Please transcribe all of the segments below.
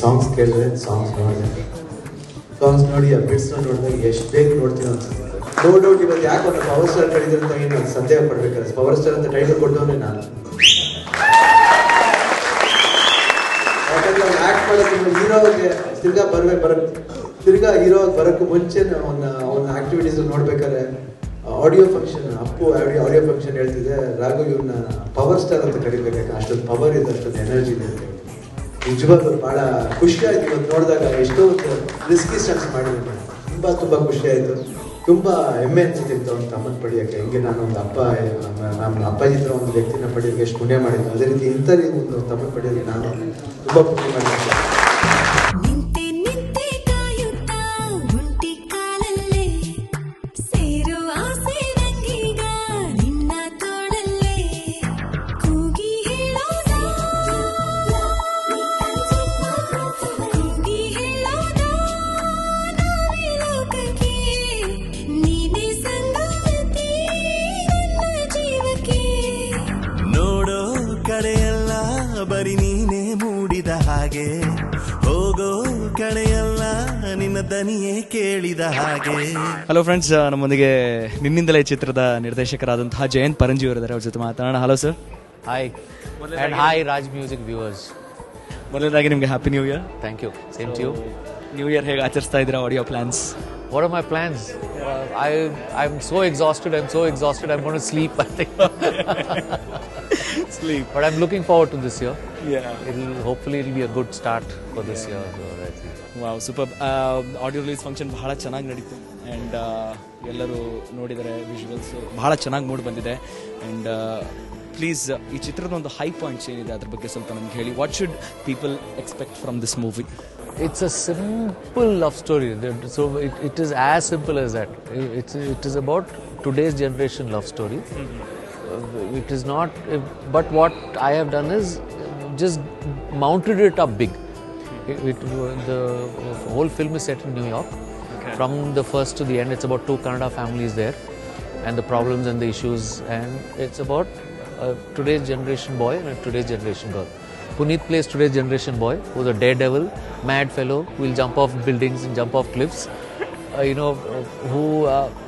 Songs ಕೇಳಿದ್ರೆ songs ನೋಡಿದೆ, songs ನೋಡಿ ಆ ಬಿಟ್ಸ್ನ ನೋಡಿದಾಗ ಎಷ್ಟು ಬೇಗ ನೋಡ್ತೀನಿ ಅನ್ಸುತ್ತೆ. ನೋ ಡೌಟ್ ಇವತ್ತು ಯಾಕೆ ಅವ್ರನ್ನ ಪವರ್ ಸ್ಟಾರ್ ಕರೀತಾರೆ ಅಂತ ಏನು ಸಂದೇಹ ಪಡ್ಬೇಕಾದ್ರೆ ಪವರ್ ಸ್ಟಾರ್ ಅಂತ ಟೈಟಲ್ ಕೊಟ್ಟವನೇ ನಾನು. ಯಾಕಂದ್ರೆ ಅವ್ನು ಆ್ಯಕ್ಟ್ ಮಾಡೋದು ಹೀರೋಗೆ ತಿರ್ಗಾ ಹೀರೋ ಬರೋಕ್ಕೂ ಮುಂಚೆ ಅವನ ಆಕ್ಟಿವಿಟೀಸ್ ನೋಡ್ಬೇಕಾದ್ರೆ ಆಡಿಯೋ ಫಂಕ್ಷನ್ ಆಡಿಯೋ ಫಂಕ್ಷನ್ ಹೇಳ್ತಿದ್ದೆ, ರಾಘವ್ ಇವನ್ನ ಪವರ್ ಸ್ಟಾರ್ ಅಂತ ಕರಿಬೇಕಾದ್ರೆ ಅಷ್ಟೊಂದು ಪವರ್ ಇದೆ, ಅಷ್ಟೊಂದು ಎನರ್ಜಿ ಇದೆ ಅಂತ. ನಿಜವಾಗ್ಲೂ ಭಾಳ ಖುಷಿ ಆಯ್ತು ಇವತ್ತು ನೋಡಿದಾಗ. ಎಷ್ಟೋ ರಿಸ್ಕಿ ಸ್ಟಂಟ್ಸ್ ಮಾಡಿದ್ದೀನಿ, ತುಂಬ ಖುಷಿ ಆಯಿತು. ತುಂಬ ಹೆಮ್ಮೆ ಅನ್ಸುತ್ತಿತ್ತು ಅವ್ನು ತಮ್ಮನ್ನು ಪಡೆಯೋಕ್ಕೆ. ಹೆಂಗೆ ನಾನು ಒಂದು ನಮ್ಮ ಅಪ್ಪಾಜಿ ಹತ್ರ ಒಂದು ವ್ಯಕ್ತಿನ ಪಡೆಯೋಕ್ಕೆ ಎಷ್ಟು ಪುಣ್ಯ ಮಾಡಿದ್ದು, ಅದೇ ರೀತಿ ಇಂಥ ಒಂದು ತಮ್ಮನ್ನು ಪಡೆಯೋಕ್ಕೆ ನಾನು ತುಂಬ ಪುಣ್ಯ ಮಾಡಿದ್ದೆ. ಬರಿ ನೀನೇ ಮೂಡಿದ ಹಾಗೆ, ಹೋಗೋ ಕಡೆಯಲ್ಲ ನಿನ್ನ ದನಿಯೇ ಕೇಳಿದ ಹಾಗೆ. ಹಲೋ ಫ್ರೆಂಡ್ಸ್, ನಮ್ಮೊಂದಿಗೆ ನಿನ್ನಿಂದಲೇ ಚಿತ್ರದ ನಿರ್ದೇಶಕರಾದಂತಹ ಜಯಂತ್ ಪರಂಜಿ ಅವರಿದ್ದಾರೆ. ಅವ್ರ ಜೊತೆ ಮಾತಾಡೋಣ. Hello sir. Hi and hi Raj music viewers. ಮೊದಲನೇದಾಗಿ ನಿಮಗೆ happy new year. Thank you. Same to you. New year ಹೇಗೆ ಆಚರಿಸ್ತಾ ಇದ್ದೀರಾ? What are your plans? What are my plans? I'm so exhausted. I'm going to sleep, I think. Sleep. But I'm looking forward to this year. Yeah. Hopefully it'll be a good start for this year. Wow, super. Audio release function ಬಹಳ ಚೆನ್ನಾಗಿ ನಡೀತು and ಎಲ್ಲರೂ ನೋಡಿದ್ದಾರೆ. Visuals ಬಹಳ ಚೆನ್ನಾಗಿ ಮೂಡಿ ಬಂದಿದೆ. And please ಈ ಚಿತ್ರದ ಒಂದು ಹೈ ಪಾಯಿಂಟ್ಸ್ ಏನಿದೆ ಅದ್ರ ಬಗ್ಗೆ ಸ್ವಲ್ಪ ನಮ್ಗೆ ಹೇಳಿ. What should people expect from this movie? It's a simple love story. So it is as simple as that. It is about today's generation love story. It is not, but what I have done is just mounted it up big. The whole film is set in New York. Okay. From the first to the end, it's about two Kannada families there and the problems and the issues, and it's about today's generation boy and today's generation girl. Puneet plays today's generation boy, who's a daredevil, mad fellow who will jump off buildings and jump off cliffs.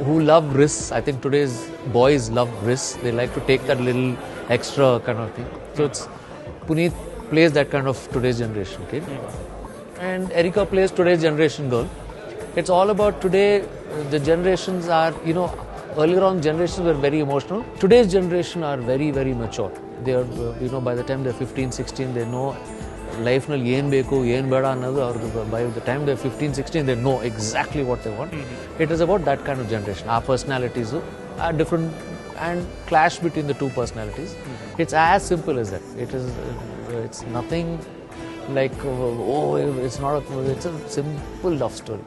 Who love risks. I think today's boys love risks. They like to take that little extra kind of thing. So it's Puneet plays that kind of today's generation kid, and Erika plays today's generation girl. It's all about today. The generations are, earlier on generations were very emotional. Today's generation are very, very mature. They are, by the time they're 15, 16, they know life nalli ಏನು ಬೇಕು ಏನು ಬೇಡ ಅನ್ನೋದು ಅವ್ರಿಗೆ. By the time they're 15, 16, they know exactly what they want. It is about that kind of generation. Our personalities are different and clash between the two personalities. It's as simple as that. It's nothing like, it's a simple love story,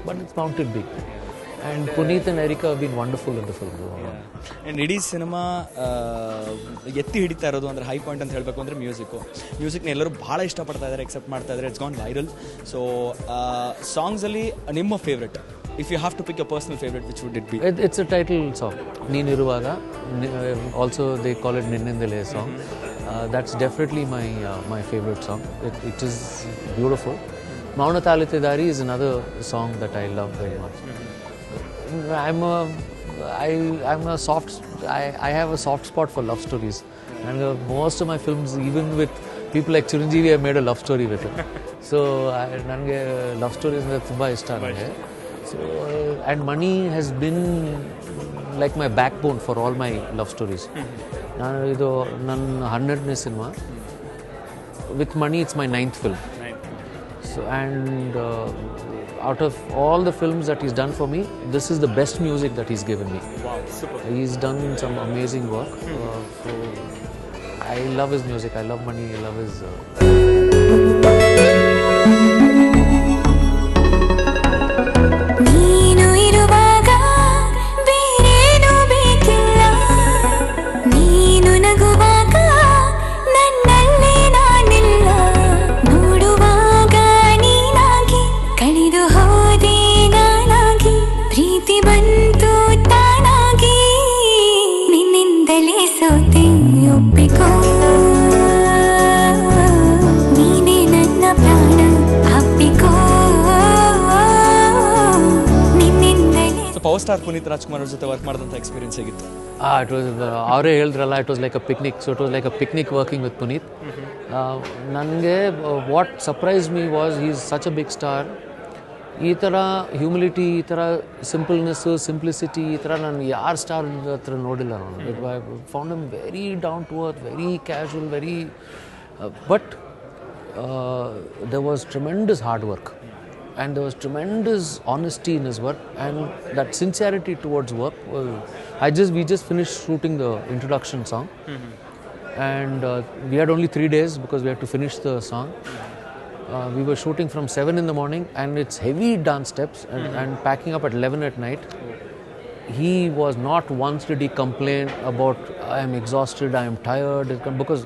but it's mounted big. And Puneet and Erika have been wonderful in the film. And ಇಡೀ cinema ಎತ್ತಿ ಹಿಡಿತಾ ಇರೋದು ಅಂದರೆ high point ಅಂತ ಹೇಳಬೇಕು ಅಂದರೆ ಮ್ಯೂಸಿಕ್ನ ಎಲ್ಲರೂ ಭಾಳ ಇಷ್ಟಪಡ್ತಾ ಇದ್ದಾರೆ, ಎಕ್ಸೆಪ್ಟ್ ಮಾಡ್ತಾ ಇದ್ದಾರೆ. It's gone viral. ಸೊ ಸಾಂಗ್ಸಲ್ಲಿ ನಿಮ್ಮ favourite, if you have to pick a personal favourite, which would it be? It's a title song. ನೀನಿರುವಾಗ. Also they call it ನಿನ್ನಿಂದಲೇ song. That's definitely my favorite song. It is beautiful. Mauna Talitidari is another song that I love very much. I have a soft spot for love stories, and most of my films, even with people like Chiranjeevi, I made a love story with him. So nange love stories andre tumba ishta nange. So and money has been like my backbone for all my love stories. Nanu idu nan 100ನೇ cinema. With money, it's my 9th film. So and out of all the films that he's done for me, this is the best music that he's given me. Wow, super. He's done some amazing work. So I love his music. I love money. I love his power star Puneeth Rajkumar ಅವ್ರ ಜೊತೆ work ಮಾಡಿದಂಥ experience ಹೇಗಿತ್ತು? It was, ಅವರೇ ಹೇಳಿದ್ರಲ್ಲ, it was like a picnic. So it was like a picnic working with Puneet. ನನಗೆ what surprised me was he is such a big star. ಈ ಥರ humility, ಈ ಥರ ಸಿಂಪಲ್ನೆಸ್ಸು, ಸಿಂಪ್ಲಿಸಿಟಿ, ಈ ಥರ ನಾನು ಯಾರು ಸ್ಟಾರ್ ಹತ್ರ ನೋಡಿಲ್ಲ ನಾನು. I found him very down to earth, very casual, very but there was tremendous hard work and there was tremendous honesty in his work, and that sincerity towards work. We just finished shooting the introduction song, and we had only 3 days because we had to finish the song. We were shooting from 7 in the morning, and it's heavy dance steps, and packing up at 11 at night. He was not once did he complain about I am exhausted, I am tired, because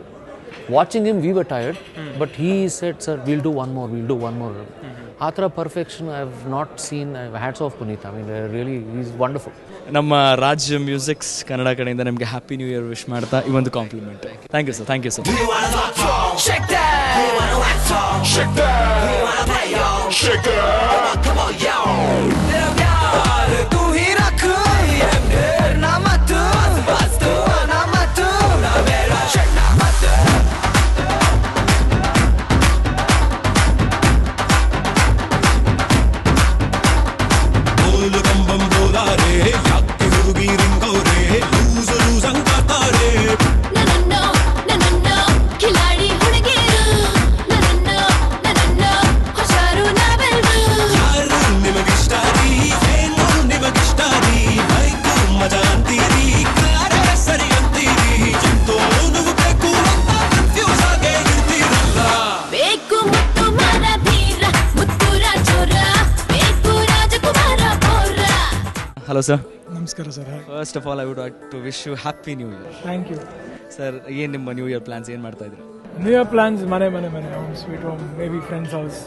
watching him we were tired, but he said, sir, we'll do one more. Atra perfection I have not seen. Hats off Puneet. I mean, really, he's wonderful. ನಮ್ಮ Raj musics Kannada ಕಡೆಯಿಂದ ನಿಮಗೆ happy new year wish ಮಾಡ್ತಾ ಈ ಒಂದು compliment. Thank you sir. Thank you sir. Hello sir. Namaskar sir. First of all, I would like to wish you happy new year. Thank you. Sir, ಏನು ನಿಮ್ಮ new year plans ಏನು ಮಾಡ್ತಾ ಇದ್ದೀರಾ? New Year plans, mane, home, sweet home, maybe friend's house.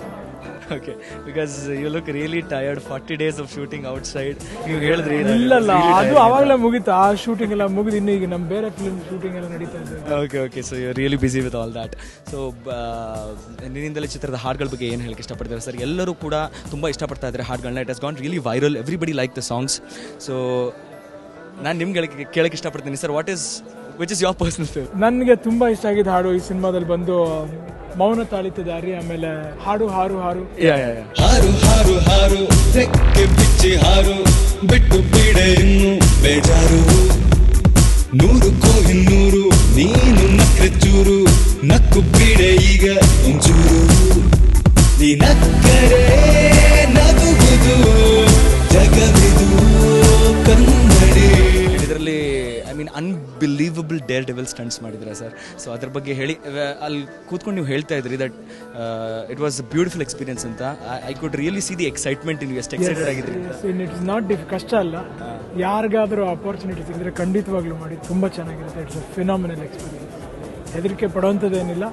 Okay, because you look really tired. 40 days of shooting outside. ನೀವು ಹೇಳಿದ್ರಿ ಇಲ್ಲ ಅದು ಅವಾಗಲೇ ಮುಗಿತು, ಆ ಶೂಟಿಂಗ್ ಎಲ್ಲ ಮುಗಿದು ಇನ್ನು ಈಗ ನಮ್ಮ ಬೇರೆ ಫಿಲ್ಮ್ ಶೂಟಿಂಗ್ ಎಲ್ಲ ನಡೀತಾ ಇದೆ. Okay so you are really busy with all that. So Ninnindale ಚಿತ್ರದ ಹಾಡುಗಳ ಬಗ್ಗೆ ಏನು ಹೇಳಕ್ಕೆ ಇಷ್ಟಪಡ್ತಾರೆ ಸರ್? ಎಲ್ಲರೂ ಕೂಡ ತುಂಬ ಇಷ್ಟಪಡ್ತಾ ಇದ್ದಾರೆ ಹಾಡುಗಳನ್ನ. It has gone really viral, everybody like the songs. So ನಾನು ನಿಮ್ಗೆ ಕೇಳಕ್ಕೆ ಇಷ್ಟಪಡ್ತೀನಿ sir, which is your personal favourite? ನನಗೆ ತುಂಬ ಇಷ್ಟ ಆಗಿದ್ದ ಹಾಡು ಈ ಸಿನಿಮಾದಲ್ಲಿ ಬಂದು ಮೌನ ತಾಳಿತ ದಾರಿ, ಆಮೇಲೆ ಹಾಡು ಹಾರು ಹಾರು ಹಾರು ಹಾರು ಹಾರು ರೆಕ್ಕೆ ಬಿಚ್ಚಿ ಹಾರು ಬಿಟ್ಟು ಬಿಡೆ ಇನ್ನು ಬೇಜಾರು ನೂರಕ್ಕೂ ಇನ್ನೂರು ನೀನು ನಕ್ರೆ ಚೂರು ನಕ್ಕು ಬಿಡೆ ಈಗ ಒಂಚೂರು ನೀ ನಕ್ಕರೆ ನಗುವುದು ಜಗವಿದು ಕನ್ನಡಿ. ಇದರಲ್ಲಿ I mean unbelievable daredevil stunts ಮಾಡಿದ್ರೆ ಸರ್. ಸೊ ಅದ್ರ ಬಗ್ಗೆ ಹೇಳಿ. ಅಲ್ಲಿ ಕೂತ್ಕೊಂಡು ನೀವು ಹೇಳ್ತಾ ಇದ್ರಿ that it was a beautiful experience ಅಂತ. I could really see the excitement in you. ಎಷ್ಟು ಎಕ್ಸೈಟೆಡ್ ಆಗಿದ್ರಿ? ಇಟ್ ಇಸ್ ನಾಟ್ ಕಷ್ಟ ಅಲ್ಲ, ಯಾರಿಗಾದರೂ ಆಪರ್ಚುನಿಟಿ ಸಿಗಿದ್ರೆ ಖಂಡಿತವಾಗ್ಲೂ ಮಾಡಿ, ತುಂಬ ಚೆನ್ನಾಗಿರುತ್ತೆ. It's a phenomenal experience. ಹೆದರಿಕೆ ಪಡೋವಂಥದ್ದೇನಿಲ್ಲ.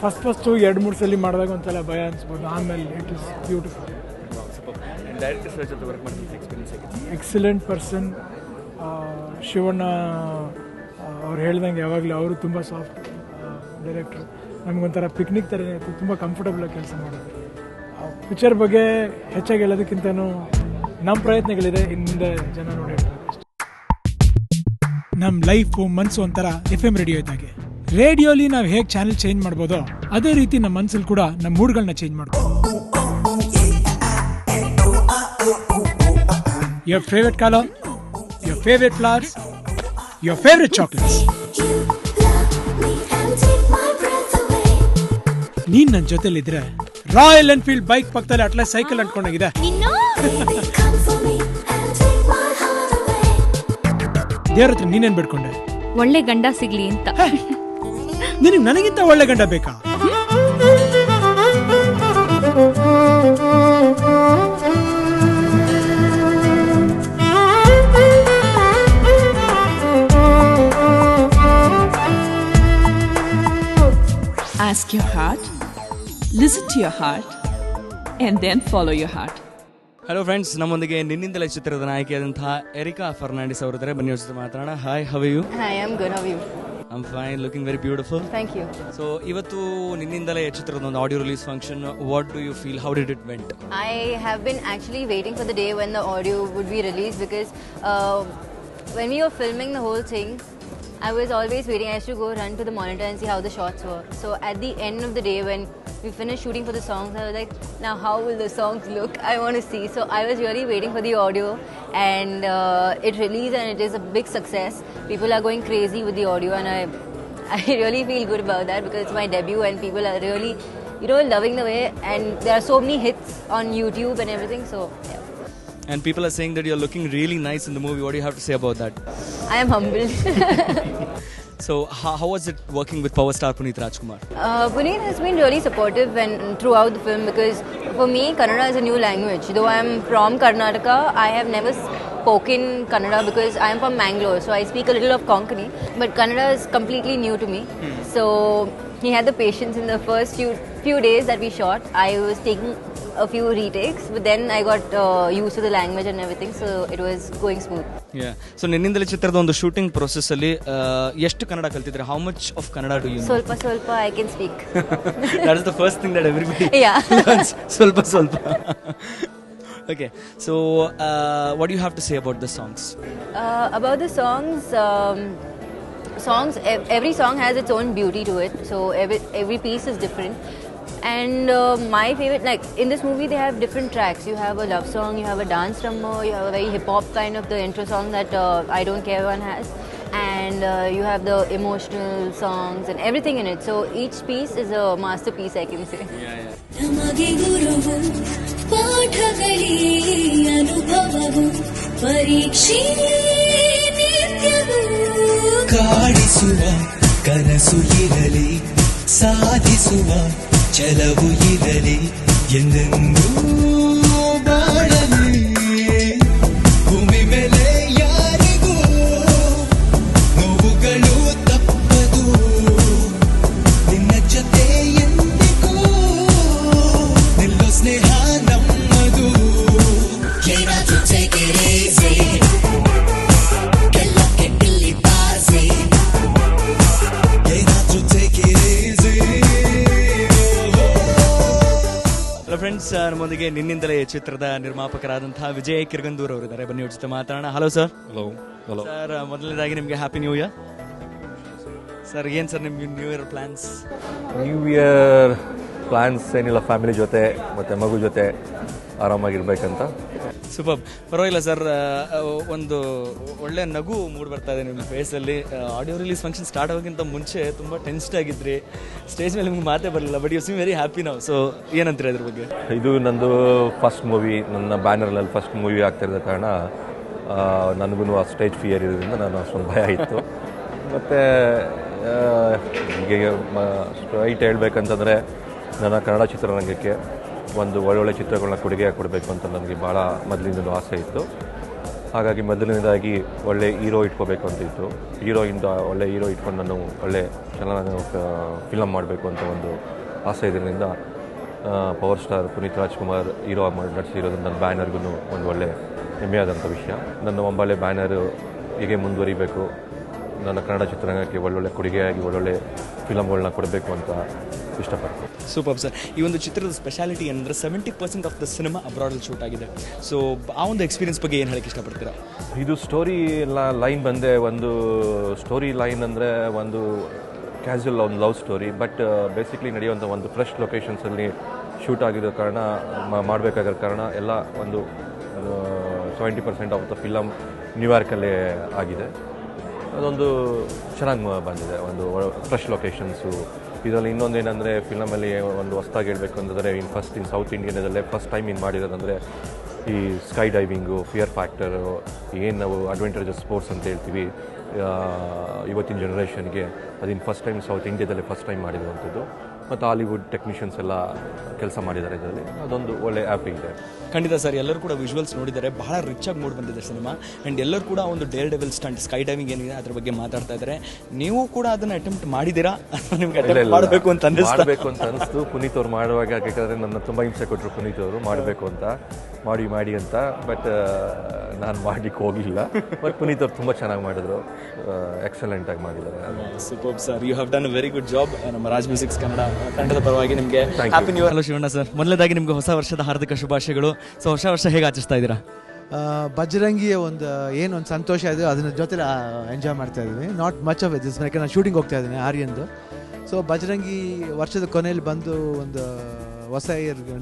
ಫಸ್ಟು 2-3 ಸಲ ಮಾಡಿದಾಗ ಒಂದ್ಸಲ ಭಯ ಅನಿಸ್ಬೋದು, ಆಮೇಲೆ it is beautiful. Excellent person. Shivanna ಅವ್ರು ಹೇಳ್ದಂಗೆ ಯಾವಾಗಲೂ ಅವರು ತುಂಬ ಸಾಫ್ಟ್ ಡೈರೆಕ್ಟ್ರು. ನಮಗೊಂಥರ ಪಿಕ್ನಿಕ್ ಥರ ತುಂಬ ಕಂಫರ್ಟಬಲಾಗಿ ಕೆಲಸ ಮಾಡೋದು. ಪಿಕ್ಚರ್ ಬಗ್ಗೆ ಹೆಚ್ಚಾಗಿ ಹೇಳೋದಕ್ಕಿಂತನೂ ನಮ್ಮ ಪ್ರಯತ್ನಗಳಿದೆ, ಹಿಂದೆ ಜನ ನೋಡಿ ಹೇಳ್ತಾರೆ. ನಮ್ಮ ಲೈಫು ಮನಸ್ಸು ಒಂಥರ FM ರೇಡಿಯೋ ಇದ್ದಾಗೆ. ರೇಡಿಯೋಲಿ ನಾವು ಹೇಗೆ ಚಾನೆಲ್ ಚೇಂಜ್ ಮಾಡ್ಬೋದೋ ಅದೇ ರೀತಿ ನಮ್ಮ ಮನಸ್ಸಲ್ಲಿ ಕೂಡ ನಮ್ಮ ಮೂಡ್ಗಳನ್ನ ಚೇಂಜ್ ಮಾಡ್ಬೋದು. Your favorite color, your favorite flowers, your favorite chocolates. ನೀನ್ ನನ್ನ ಜೊತೆಲಿದ್ರೆ ರಾಯಲ್ ಎನ್ಫೀಲ್ಡ್ ಬೈಕ್ ಪಕ್ಕದಲ್ಲಿ ಅಟ್ಲಾ ಸೈಕಲ್ ಅಂಟ್ಕೊಂಡಾಗಿದೆ. ದೇವ್ರ ಹತ್ರ ನೀನೇನ್ ಬೇಡ್ಕೊಂಡೆ? ಒಳ್ಳೆ ಗಂಡ ಸಿಗ್ಲಿ ಅಂತ. ನಿನಗೆ ನನಗಿಂತ ಒಳ್ಳೆ ಗಂಡ ಬೇಕಾ? Ask your heart, listen to your heart, and then follow your heart. Hello friends, ನಮ್ಮೊಂದಿಗೆ ನಿನ್ನಿಂದಲೇ ಚಿತ್ರದ ನಾಯಕಿಯಾದಂತಹ ಎರಿಕಾ ಫರ್ನಾಂಡಿಸ್ ಅವರಿದ್ದಾರೆ. ಬನ್ನಿ ಅವ್ರ ಜೊತೆ ಮಾತಾಡೋಣ. Hi, how are you? Hi, I'm good. How are you? I'm fine, looking very beautiful. Thank you. So, ಇವತ್ತು ನಿನ್ನಿಂದಲೇ ಚಿತ್ರದ ಒಂದು audio release function. What do you feel? How did it went? I have been actually waiting for the day when the audio would be released because when we were filming the whole thing, I was always waiting. I used to go run to the monitor and see how the shots were. So at the end of the day when we finished shooting for the songs, I was like, now how will the songs look? I want to see. So I was really waiting for the audio, and it released and it is a big success. People are going crazy with the audio, and I really feel good about that because it's my debut and people are really, loving the way, and there are so many hits on YouTube and everything. So yeah. And people are saying that you're looking really nice in the movie. What do you have to say about that? I am humbled. So how was it working with power star Puneeth Rajkumar? Puneeth has been really supportive throughout the film because for me Kannada is a new language. Though I am from Karnataka, I have never spoken Kannada because I am from Mangalore, so I speak a little of Konkani. But Kannada is completely new to me. So he had the patience in the first few days that we shot. I was taking a few retakes, but then I got used to the language and everything, so it was going smooth. Yeah. So ನಿನ್ನಿಂದಲೇ ಚಿತ್ರದ ಒಂದು shooting process ಅಲ್ಲಿ ಎಷ್ಟು Kannada ಕಲ್ತಿದ್ರೆ? How much of Kannada do you know? ಸ್ವಲ್ಪ I can speak. That is the first thing that everybody learns. ಸ್ವಲ್ಪ. Okay. So what do you have to say about the songs? About the songs, every song has its own beauty to it, so every piece is different. And my favorite, like in this movie they have different tracks. You have a love song, you have a dance number, you have a very hip hop kind of the intro song that I Don't Care One has, and you have the emotional songs and everything in it. So each piece is a masterpiece, I can say. ನಮಗೆ ಗುರುವು ಪಾಠಗಳೇ ಅನುಭವವು ಪರೀಕ್ಷೆ ನಿತ್ಯವೂ ಕಾಡಿಸುವ ಕನಸು ಇರಲಿ ಸಾಧಿಸುವ ಛಲವು ಇರಲಿ ಎಂದೆಂದೂ ಬಾಳಲಿ ಭೂಮಿ ಮೇಲೆ ಯಾರಿಗೂ ನೋವುಗಳು ತಪ್ಪದು ನಿನ್ನ ಜೊತೆ ಎಂದಿಗೂ ನಿಲ್ಲೋ ಸ್ನೇಹ ನಮ್ಮದು ಏನಾದ್ರೂ take it easy ಗೆಲ್ಲಕ್ಕೆ ಇಲ್ಲಿ ಬಾಸಿ ಏನಾದ್ರೂ take it easy. Hello friends, ನಮ್ಮೊಂದಿಗೆ ನಿನ್ನಿಂದಲೇ ಚಿತ್ರದ ನಿರ್ಮಾಪಕರಾದಂತಹ ವಿಜಯ್ ಕಿರ್ಗಂದೂರ್ ಅವರು ಇದ್ದಾರೆ. ಬನ್ನಿ ಅವ್ರ ಜೊತೆ ಮಾತಾಡೋಣ. Hello sir. ಹಲೋ ಸರ್, ಮೊದಲನೇದಾಗಿ ನಿಮಗೆ ಹ್ಯಾಪಿ ನ್ಯೂ ಇಯರ್. ಸರ್, ಏನು ಸರ್ ನಿಮ್ಮ new year plans? New year plans ಏನಿಲ್ಲ, ಫ್ಯಾಮಿಲಿ ಜೊತೆ ಮತ್ತು ಮಗು ಜೊತೆ ಆರಾಮಾಗಿರ್ಬೇಕಂತ. ಸೂಪರ್. ಪರವಾಗಿಲ್ಲ ಸರ್, ಒಂದು ಒಳ್ಳೆ ನಗು ಮೂಡ್ ಬರ್ತಾ ಇದೆ ನಿಮ್ಮ ಫೇಸಲ್ಲಿ. ಆಡಿಯೋ ರಿಲೀಸ್ ಫಂಕ್ಷನ್ ಸ್ಟಾರ್ಟ್ ಆಗೋಕ್ಕಿಂತ ಮುಂಚೆ ತುಂಬ ಟೆನ್ಸ್ಡ್ ಆಗಿದ್ರಿ, ಸ್ಟೇಜ್ ಮೇಲೆ ನಿಮ್ಗೆ ಮಾತೇ ಬರಲಿಲ್ಲ, but you seem very happy ನಾವು. ಸೊ ಏನಂತೀರ ಇದ್ರ ಬಗ್ಗೆ? ಇದು ನಂದು ಫಸ್ಟ್ ಮೂವಿ, ನನ್ನ ಬ್ಯಾನರ್ನಲ್ಲಿ ಫಸ್ಟ್ ಮೂವಿ ಆಗ್ತಿರೋ ಕಾರಣ ನನಗೂ ಆ ಸ್ಟೇಜ್ ಫಿಯರ್ ಇರೋದ್ರಿಂದ ನಾನು ಅಷ್ಟೊಂದು ಭಯ ಇತ್ತು. ಮತ್ತು ಈಗ ಸ್ಟ್ರೈಟ್ ಹೇಳ್ಬೇಕಂತಂದರೆ ನನ್ನ ಕನ್ನಡ ಚಿತ್ರರಂಗಕ್ಕೆ ಒಂದು ಒಳ್ಳೊಳ್ಳೆ ಚಿತ್ರಗಳನ್ನ ಕೊಡುಗೆಯಾಗಿ ಕೊಡಬೇಕು ಅಂತ ನನಗೆ ಭಾಳ ಮೊದಲಿಂದಲೂ ಆಸೆ ಇತ್ತು. ಹಾಗಾಗಿ ಮೊದಲನೇದಾಗಿ ಒಳ್ಳೆ ಹೀರೋ ಇಟ್ಕೋಬೇಕು ಅಂತ ಇತ್ತು. ಒಳ್ಳೆ ಹೀರೋ ಇಟ್ಕೊಂಡು ನಾನು ಒಳ್ಳೆ ಫಿಲಮ್ ಮಾಡಬೇಕು ಅಂತ ಒಂದು ಆಸೆ ಇದರಿಂದ power star Puneeth Rajkumar hero ನಡೆಸಿರೋದು ನನ್ನ ಬ್ಯಾನರ್ಗೂ ಒಂದು ಒಳ್ಳೆ ಹೆಮ್ಮೆಯಾದಂಥ ವಿಷಯ. ನನ್ನ ಒಂಬಳೆ ಬ್ಯಾನರು ಹೀಗೆ ಮುಂದುವರಿಬೇಕು, ನನ್ನ ಕನ್ನಡ ಚಿತ್ರರಂಗಕ್ಕೆ ಒಳ್ಳೊಳ್ಳೆ ಕೊಡುಗೆಯಾಗಿ ಒಳ್ಳೊಳ್ಳೆ ಫಿಲಮ್ಗಳನ್ನ ಕೊಡಬೇಕು ಅಂತ ಇಷ್ಟಪಡ್ತೀನಿ. Super sir. ಈ ಒಂದು ಚಿತ್ರದ ಸ್ಪೆಷಾಲಿಟಿ ಏನಂದರೆ 70% ಆಫ್ ದ ಸಿನಿಮಾ ಅಬ್ರಾಡಲ್ಲಿ ಶೂಟ್ ಆಗಿದೆ. ಸೊ ಆ ಒಂದು ಎಕ್ಸ್ಪೀರಿಯನ್ಸ್ ಬಗ್ಗೆ ಏನು ಹೇಳಕ್ಕೆ ಇಷ್ಟಪಡ್ತೀರಾ? ಇದು ಸ್ಟೋರಿ ಲೈನ್ ಬಂದೆ, ಒಂದು ಸ್ಟೋರಿ ಲೈನ್ ಅಂದರೆ ಒಂದು ಕ್ಯಾಶುವಲ್ ಒಂದು ಲವ್ ಸ್ಟೋರಿ, ಬಟ್ ಬೇಸಿಕ್ಲಿ ನಡೆಯುವಂಥ ಒಂದು ಫ್ರೆಶ್ ಲೊಕೇಶನ್ಸಲ್ಲಿ ಶೂಟ್ ಆಗಿರೋ ಕಾರಣ ಮಾಡಬೇಕಾಗಿರೋ ಕಾರಣ ಎಲ್ಲ ಒಂದು 70% ಆಫ್ ದ ಫಿಲಮ್ ನ್ಯೂಯಾರ್ಕಲ್ಲೇ ಆಗಿದೆ. ಅದೊಂದು ಚೆನ್ನಾಗಿ ಬಂದಿದೆ, ಒಂದು ಫ್ರೆಶ್ ಲೊಕೇಶನ್ಸು. ಇದರಲ್ಲಿ ಇನ್ನೊಂದೇನೆಂದರೆ ಫಿಲಮಲ್ಲಿ ಒಂದು ಹೊಸ್ದಾಗಿ ಹೇಳಬೇಕು ಅಂತಂದರೆ ಇನ್ ಸೌತ್ ಇಂಡಿಯನಲ್ಲೇ ಫಸ್ಟ್ ಟೈಮ್ ಮಾಡಿರೋದಂದರೆ ಈ ಸ್ಕೈ ಡೈವಿಂಗು, ಫಿಯರ್ ಫ್ಯಾಕ್ಟರು, ಏನು ನಾವು ಅಡ್ವೆಂಚರಸ್ ಸ್ಪೋರ್ಟ್ಸ್ ಅಂತ ಹೇಳ್ತೀವಿ ಇವತ್ತಿನ ಜನ್ರೇಷನ್ಗೆ, ಅದಿನ್ನು ಫಸ್ಟ್ ಟೈಮ್ ಸೌತ್ ಇಂಡಿಯಾದಲ್ಲೇ ಫಸ್ಟ್ ಟೈಮ್ ಮಾಡಿರುವಂಥದ್ದು. ಮತ್ತು ಹಾಲಿವುಡ್ ಟೆಕ್ನಿಷಿಯನ್ಸ್ ಎಲ್ಲ ಕೆಲಸ ಮಾಡಿದ್ದಾರೆ ಇದರಲ್ಲಿ. ಅದೊಂದು ಒಳ್ಳೆ ಹ್ಯಾಪಿ ಇದೆ. ಖಂಡಿತ ಸರ್, ಎಲ್ಲರೂ ಕೂಡ ವಿಜುವಲ್ಸ್ ನೋಡಿದ್ದಾರೆ, ಬಹಳ ರಿಚ್ ಆಗಿ ಮೂಡ್ ಬಂದಿದೆ ಸಿನಿಮಾ. ಆ್ಯಂಡ್ ಎಲ್ಲರೂ ಕೂಡ ಒಂದು daredevil stunt, skydiving ಏನಿದೆ ಅದ್ರ ಬಗ್ಗೆ ಮಾತಾಡ್ತಾ ಇದ್ದಾರೆ. ನೀವು ಕೂಡ ಅದನ್ನು ಅಟೆಂಪ್ಟ್ ಮಾಡಿದ್ದೀರಾ? ನಿಮ್ಗೆ ಮಾಡಬೇಕು ಅಂತ ಅನಿಸ್ತು. ಪುನೀತ್ ಅವ್ರು ಮಾಡುವಾಗ, ಯಾಕಂದರೆ ನನ್ನ ತುಂಬ ಹಿಂಸೆ ಕೊಟ್ಟರು ಪುನೀತ್ ಅವರು ಮಾಡಬೇಕು ಅಂತ, ಮಾಡಿ ಅಂತ. ಬಟ್ ನಾನು ಮಾಡಲಿಕ್ಕೆ ಹೋಗಲಿಲ್ಲ. ಬಟ್ ಪುನೀತ್ ಅವ್ರು ತುಂಬ ಚೆನ್ನಾಗಿ ಮಾಡಿದ್ರು, ಎಕ್ಸಲೆಂಟ್ ಆಗಿ ಮಾಡಿದ್ದಾರೆ. Super sir, you have done a very good job. ನಮ್ಮ ರಾಜ್ ಮ್ಯೂಸಿಕ್ಸ್ ಕನ್ನಡದ ಪರವಾಗಿ ನಿಮಗೆ happy new year. Hello Shivanna sir, ಮೊದಲನೇದಾಗಿ ನಿಮಗೆ ಹೊಸ ವರ್ಷದ ಹಾರ್ದಿಕ ಶುಭಾಶಯಗಳು. ಸೊ ಹೊಸ ವರ್ಷ ಹೇಗೆ ಆಚರಿಸ್ತಾ ಇದ್ದೀರಾ? ಬಜರಂಗಿಯ ಒಂದು ಸಂತೋಷ ಇದೆ, ಅದನ್ನ ಜೊತೆ ಎಂಜಾಯ್ ಮಾಡ್ತಾ ಇದ್ದೀನಿ. ನಾಟ್ ಮಚ್ ಆಫ್ ಇಟ್, ಯಾಕಂದ್ರೆ ನಾನು ಶೂಟಿಂಗ್ ಹೋಗ್ತಾ ಇದ್ದೀನಿ ಆರ್ಯಂದು. ಸೊ ಬಜರಂಗಿ ವರ್ಷದ ಕೊನೆಯಲ್ಲಿ ಬಂದು ಒಂದು ಹೊಸ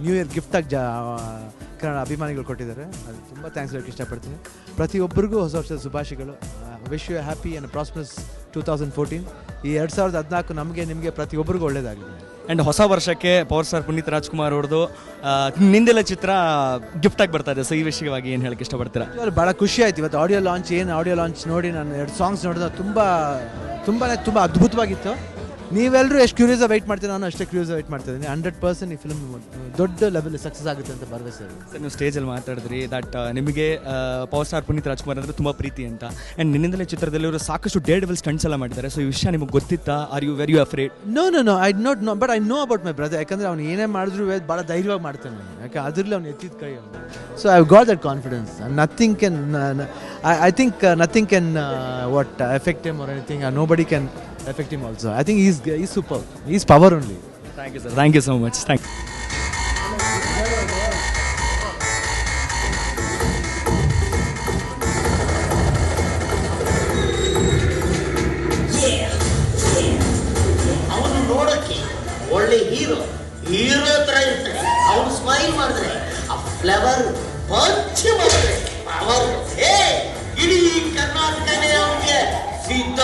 ನ್ಯೂ ಇಯರ್ ಗಿಫ್ಟಾಗಿ ಕನ್ನಡ ಅಭಿಮಾನಿಗಳು ಕೊಟ್ಟಿದ್ದಾರೆ. ಅದು ತುಂಬ ಥ್ಯಾಂಕ್ಸ್ ಹೇಳೋಕ್ಕೆ ಇಷ್ಟಪಡ್ತೀನಿ. ಪ್ರತಿಯೊಬ್ಬರಿಗೂ ಹೊಸ ವರ್ಷದ ಶುಭಾಶಯಗಳು. Wish you happy and prosperous 2014. ಈ 2014 ನಮಗೆ ನಿಮಗೆ ಪ್ರತಿಯೊಬ್ಬರಿಗೂ ಒಳ್ಳೆಯದಾಗಲಿ. ಆ್ಯಂಡ್ ಹೊಸ ವರ್ಷಕ್ಕೆ ಪವರ್ ಸ್ಟಾರ್ ಪುನೀತ್ ರಾಜ್ಕುಮಾರ್ ಅವ್ರದ್ದು ನಿಂದೆಲ್ಲ ಚಿತ್ರ ಗಿಫ್ಟಾಗಿ ಬರ್ತಾ ಇದೆ. ಸೊ ಈ ವಿಷಯವಾಗಿ ಏನು ಹೇಳಕ್ಕೆ ಇಷ್ಟಪಡ್ತೀರಾ? ಭಾಳ ಖುಷಿ ಆಯ್ತು ಇವತ್ತು ಆಡಿಯೋ ಲಾಂಚ್ ನೋಡಿ. ನಾನು 2 ಸಾಂಗ್ಸ್ ನೋಡಿದ್ರೆ ತುಂಬ ಅದ್ಭುತವಾಗಿತ್ತು. ನೀವೆಲ್ಲರೂ ಎಷ್ಟು ಕ್ಯೂರಿಯಸ್ ವೆಯ್ಟ್ ಮಾಡ್ತೀರಾ, ನಾನು ಅಷ್ಟೇ ಕ್ಯೂರಿಯಸ್ ವೆಯ್ಟ್ ಮಾಡ್ತಾ ಇದ್ದೀನಿ. 100% ಈ ಫಿಲ್ಮ್ ದೊಡ್ಡ ಲೆವೆಲ್ ಸಕ್ಸಸ್ ಆಗುತ್ತೆ ಅಂತ ಭರವಸೆ ಇದೆ. ಸರ್, ನೀವು ಸ್ಟೇಜಲ್ಲಿ ಮಾತಾಡಿದ್ರಿ ದಟ್ ನಿಮಗೆ ಪವರ್ ಸ್ಟಾರ್ ಪುನೀತ್ ರಾಜ್ಕುಮಾರ್ ಅಂದರೆ ತುಂಬ ಪ್ರೀತಿ ಅಂತ. ಆ್ಯಂಡ್ ನಿನ್ನಿಂದಲೇ ಚಿತ್ರದಲ್ಲಿ ಅವರು ಸಾಕಷ್ಟು ಡೇರ್ ಡೆವಿಲ್ ಸ್ಟಂಟ್ಸ್ ಎಲ್ಲ ಮಾಡಿದ್ದಾರೆ. ಸೊ ಈ ವಿಷಯ ನಿಮಗೆ ಗೊತ್ತಿತ್ತಾ? Are you very afraid? No I not know, but I know about my brother. ಯಾಕಂದರೆ ಅವ್ನು ಏನೇ ಮಾಡಿದ್ರು ಭಾಳ ಧೈರ್ಯವಾಗಿ ಮಾಡ್ತಾನೆ. ಯಾಕೆ ಅದರಲ್ಲಿ ಅವ್ನು ಎತ್ತಿದ ಕೈ ಅವನು. So I got that confidence. Nothing can I think nothing can what effect him or anything. Nobody can affect him also. I think he's super. He's power only. Thank you sir. Thank you so much. Thank you. ಅವನು ನೋಡಕ್ಕೆ ಒಳ್ಳೆ hero ತರ ಇರ್ತಾನೆ. ಅವನು smile ಮಾಡಿದ್ರೆ ಆ flavour punch ಮಾಡಿದ್ರೆ power. ಇಡೀ ಕರ್ನಾಟಕನೇ ಅವನಿಗೆ ಸಿದ್ಧ.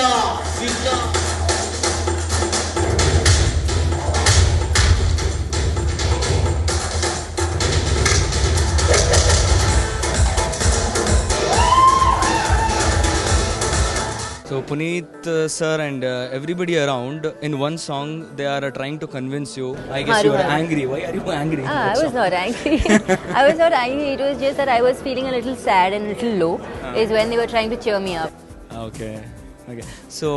So Puneet sir and everybody around, in one song they are trying to convince you. I guess you are angry. Why are you angry? I was not angry. I was not angry. It was just that I was feeling a little sad and a little low. Is when they were trying to cheer me up. Okay. So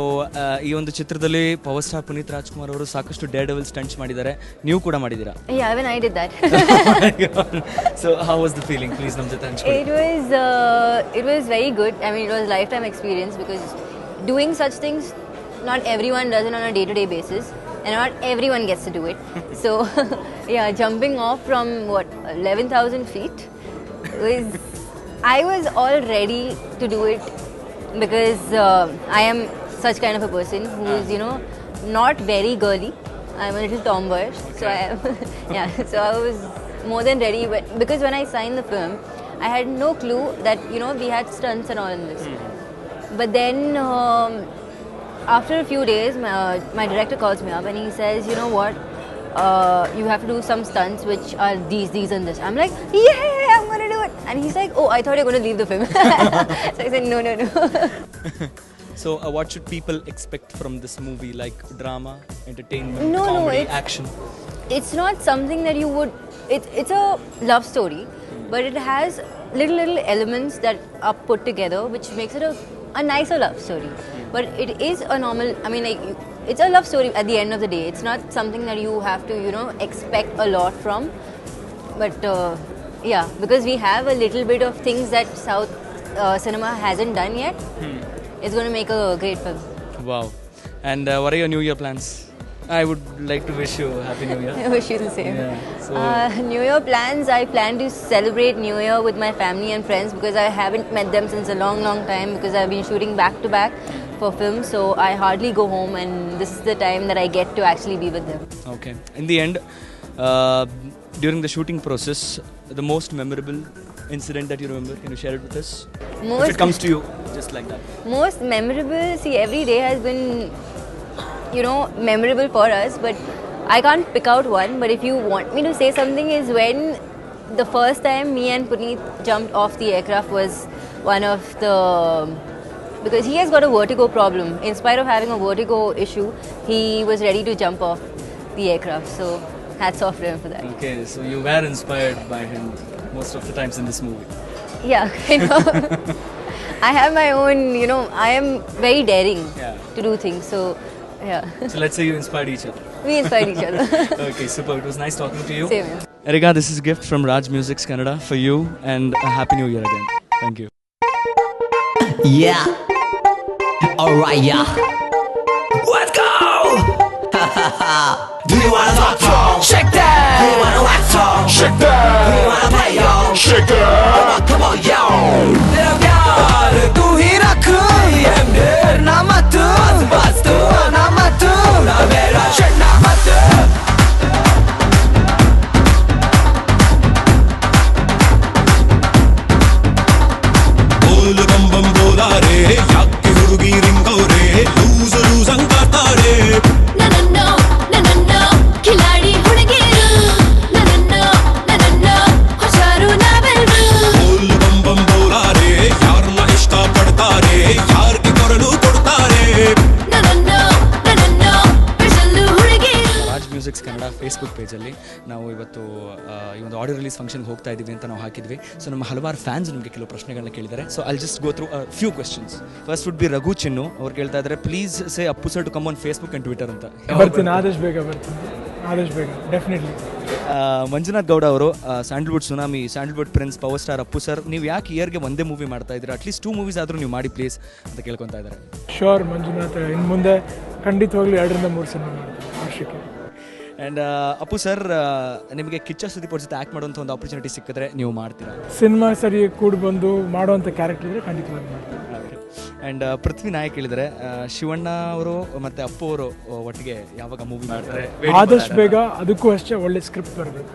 ಈ ಒಂದು ಚಿತ್ರದಲ್ಲಿ power star Puneeth Rajkumar ಅವರು ಸಾಕಷ್ಟು Deere devil stunts ಮಾಡಿದ್ದಾರೆ, ನೀವು ಕೂಡ ಮಾಡಿದ್ದೀರಾ? Yeah, even I did that. So how was the feeling? Please ನಮ್ಮ ಜೊತೆ ಹಂಚಿಕೊಳ್ಳಿ. It was very good. I mean, it was a lifetime experience because doing such things, not everyone does it on a day-to-day basis, and not everyone gets to do it. So yeah, jumping off from 11,000 feet I was all ready to do it. Because I am such kind of a person who is, not very girly. I'm a little tomboyish. So so I was more than ready. Because when I signed the film, I had no clue that, we had stunts and all in this. But then, after a few days, my director calls me up and he says, you know what, you have to do some stunts which are these and this. I'm like, yeah, I'm going to do it. And he's like, oh, I thought you were going to leave the film. So I said, no. So what should people expect from this movie? Like drama, entertainment, comedy, action? It's not something that you would... It's a love story, but it has little elements that are put together which makes it a nicer love story. But it is a normal... I mean, like, it's a love story at the end of the day. It's not something that you have to, expect a lot from. But yeah, because we have a little bit of things that South cinema hasn't done yet. It's going to make a great film. Wow. And what are your New Year plans? I would like to wish you a Happy New Year. I wish you the same. Yeah. So, New Year plans, I plan to celebrate New Year with my family and friends because I haven't met them since a long time because I've been shooting back to back for films. So I hardly go home and this is the time that I get to actually be with them. Okay. In the end, during the shooting process, the most memorable incident that you remember, can you share it with us? If it comes to you, just like that. Most memorable, see, every day has been, memorable for us, but I can't pick out one. But if you want me to say something, is when the first time me and Puneet jumped off the aircraft was one of the... Because he has got a vertigo problem. In spite of having a vertigo issue, he was ready to jump off. the aircraft. So hats off to him for that. Okay, so you were inspired by him most of the times in this movie. Yeah, kind of. I have my own, I am very daring to do things. So, yeah. So let's say you inspired each other. We inspired each other. Okay, super. It was nice talking to you. Same here. Erika, this is a gift from Raj Musics Canada for you, and a Happy New Year again. Thank you. Yeah. Alright, yeah. Let's go! Do you wanna talk talk? Shake that! Do you wanna wax talk? Shake that! Do you wanna play yo? Shake that! Come on, yo! तेरा प्यार तू ही रख ये मेरा मत बस बस तू ना मत ना मेरा shake ना मत बोल बम बम बोला रे याके हुಡುಗಿ ರಿಂಗೌರೆ ಲೂಸ್ ಲೂಸ್ ಅಂಗಾತಾರೆ ನನ್ನನ್ನೋ ನನ್ನನ್ನೋ ಖಿಲಾಡಿ ಹುಡುಗಿರು ನನ್ನನ್ನೋ ನನ್ನನ್ನೋ ಹುಷಾರು ನಾವೆಲ್ರು बोल बम बम बोला रे ಯಾರನ್ನ ಇಷ್ಟ ಪಡ್ತಾರೆ ಯಾರಿಗೆ ಕೊರಳು ಕೊಡ್ತಾರೆ ನನ್ನನ್ನೋ ನನ್ನನ್ನೋ ಸ್ಪೆಷಲ್ ಹುಡುಗಿರು ರಾಜ್ ಮ್ಯೂಸಿಕ್ಸ್ ಕನ್ನಡ ಫೇಸ್ಬುಕ್ ಪೇಜಲ್ಲಿ ನಾವು ಇವತ್ತು ಈ ಒಂದು ಆಡಿಯೋ ರಿಲೀಸ್ ಫಂಕ್ಷನ್ಗೆ ಹೋಗ್ತಾ ಇದ್ದೀವಿ ಅಂತ ನಾವು ಹಾಕಿದ್ವಿ. ಸೊ ನಮ್ಮ ಹಲವಾರು ಫ್ಯಾನ್ಸ್ ನಮಗೆ ಕೆಲವು ಪ್ರಶ್ನೆಗಳನ್ನ ಕೇಳಿದ್ದಾರೆ. So I'll just go through few questions. First would be Raghu Chinnu. ಅವ್ರು ಕೇಳ್ತಾ ಇದ್ದಾರೆ, please say Appu sir to come on Facebook and Twitter ಅಂತ. ಬರ್ತೀನಿ, ಆದಷ್ಟು ಬೇಗ ಬರ್ತೀನಿ, ಆದಷ್ಟು ಬೇಗ, ಡೆಫಿನೆಟ್ಲಿ. ಮಂಜುನಾಥ್ ಗೌಡ ಅವರು, Sandalwood tsunami, Sandalwood prince, power star Appu sir, ನೀವು ಯಾಕೆ ಇಯರ್ಗೆ ಒಂದೇ ಮೂವಿ ಮಾಡ್ತಾ ಇದ್ದೀರಾ? ಅಟ್ಲೀಸ್ಟ್ 2 ಮೂವೀಸ್ ಆದರೂ ನೀವು ಮಾಡಿ ಪ್ಲೀಸ್ ಅಂತ ಕೇಳ್ಕೊತಾ ಇದ್ದಾರೆ. ಶೋರ್ ಮಂಜುನಾಥ್, ಇನ್ನು ಮುಂದೆ ಖಂಡಿತವಾಗ್ಲೂ 2-3 ಸಿನಿಮಾ ಮಾಡ್ತೀನಿ ವರ್ಷಕ್ಕೆ. ಆ್ಯಂಡ್ ಅಪ್ಪು ಸರ್, ನಿಮಗೆ ಕಿಚ್ಚ ಸುದೀಪ್ ಅವ್ರ ಜೊತೆ ಆ್ಯಕ್ಟ್ ಮಾಡುವಂಥ ಒಂದು ಆಪರ್ಚುನಿಟಿ ಸಿಕ್ಕಿದ್ರೆ ನೀವು ಮಾಡ್ತೀರಾ? ಸಿನಿಮಾ ಸರಿ ಕೂಡಿ ಬಂದು ಮಾಡುವಂಥ ಕ್ಯಾರೆಕ್ಟರ್ ಇದ್ರೆ ಖಂಡಿತವಾಗಿ ಮಾಡ್ತೀನಿ. ಆ್ಯಂಡ್ ಪೃಥ್ವಿ ನಾಯಕ್ ಹೇಳಿದರೆ, ಶಿವಣ್ಣ ಅವರು ಮತ್ತು ಅಪ್ಪು ಅವರು ಒಟ್ಟಿಗೆ ಯಾವಾಗ ಮೂವಿ ಮಾಡ್ತಾರೆ? ಆದಷ್ಟು ಬೇಗ. ಅದಕ್ಕೂ ಅಷ್ಟೇ ಒಳ್ಳೆ ಸ್ಕ್ರಿಪ್ಟ್ ಬರಬೇಕು.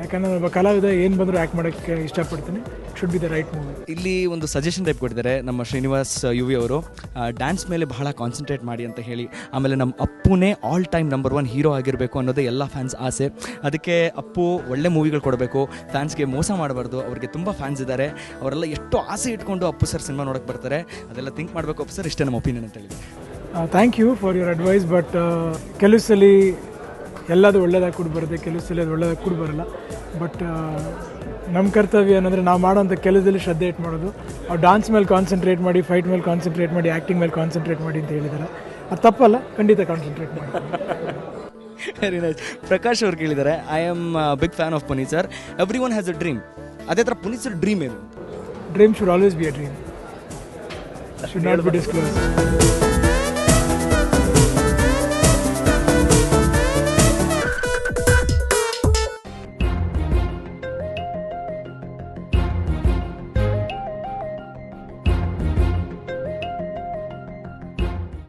ಯಾಕಂದರೆ ಒಬ್ಬ ಕಲಾವಿದ ಏನು ಬಂದರೂ ಆ್ಯಕ್ಟ್ ಮಾಡೋಕ್ಕೆ ಇಷ್ಟಪಡ್ತೀನಿ. Should be the right movie. ಇಲ್ಲಿ ಒಂದು ಸಜೆಷನ್ ಟೈಪ್ ಕೊಟ್ಟಿದ್ದಾರೆ ನಮ್ಮ ಶ್ರೀನಿವಾಸ್ ಯು ವಿ ಅವರು, ಡ್ಯಾನ್ಸ್ ಮೇಲೆ ಬಹಳ ಕಾನ್ಸಂಟ್ರೇಟ್ ಮಾಡಿ ಅಂತ ಹೇಳಿ. ಆಮೇಲೆ ನಮ್ಮ ಅಪ್ಪುನೇ ಆಲ್ ಟೈಮ್ ನಂಬರ್ 1 ಹೀರೋ ಆಗಿರಬೇಕು ಅನ್ನೋದೇ ಎಲ್ಲ ಫ್ಯಾನ್ಸ್ ಆಸೆ. ಅದಕ್ಕೆ ಅಪ್ಪು ಒಳ್ಳೆ ಮೂವಿಗಳು ಕೊಡಬೇಕು, ಫ್ಯಾನ್ಸ್ಗೆ ಮೋಸ ಮಾಡಬಾರ್ದು. ಅವ್ರಿಗೆ ತುಂಬ ಫ್ಯಾನ್ಸ್ ಇದ್ದಾರೆ, ಅವರೆಲ್ಲ ಎಷ್ಟು ಆಸೆ ಇಟ್ಕೊಂಡು ಅಪ್ಪು ಸರ್ ಸಿನಿಮಾ ನೋಡೋಕ್ಕೆ ಬರ್ತಾರೆ. ಅದೆಲ್ಲ ಥಿಂಕ್ ಮಾಡಬೇಕು ಅಪ್ಪು ಸರ್. ಇಷ್ಟೇ ನಮ್ಮ ಒಪಿನಿಯನ್ ಅಂತ ಹೇಳಿದೆ. Thank you for your advice. But ಕೆಲವು ಸಲ ಎಲ್ಲದು ಒಳ್ಳೇದಾಗಿ ಕೂಡ ಬರುತ್ತೆ, ಕೆಲವು ಸಲ ಅದು ಒಳ್ಳೇದಾಗಿ ಕೂಡ ಬರಲ್ಲ. ಬಟ್ ನಮ್ಮ ಕರ್ತವ್ಯ ಏನಂದರೆ ನಾವು ಮಾಡೋಂಥ ಕೆಲಸದಲ್ಲಿ ಶ್ರದ್ಧೆ ಇಟ್ಟು ಮಾಡೋದು. ಅವ್ರು ಡಾನ್ಸ್ ಮೇಲೆ ಕಾನ್ಸಂಟ್ರೇಟ್ ಮಾಡಿ, ಫೈಟ್ ಮೇಲೆ ಕಾನ್ಸಂಟ್ರೇಟ್ ಮಾಡಿ, ಆ್ಯಕ್ಟಿಂಗ್ ಮೇಲೆ ಕಾನ್ಸಂಟ್ರೇಟ್ ಮಾಡಿ ಅಂತ ಹೇಳಿದ್ದಾರೆ. ಅದು ತಪ್ಪಲ್ಲ, ಖಂಡಿತ ಕಾನ್ಸಂಟ್ರೇಟ್ ಮಾಡಿ. Very nice. ಪ್ರಕಾಶ್ ಅವ್ರು ಕೇಳಿದ್ದಾರೆ, I am big fan of Puneeth sir, everyone has a dream. ಅದೇ ಥರ ಪುನೀತ್ ಸರ್ ಡ್ರೀಮ್ ಏನು? Dream should always be a dream, should not be disclose.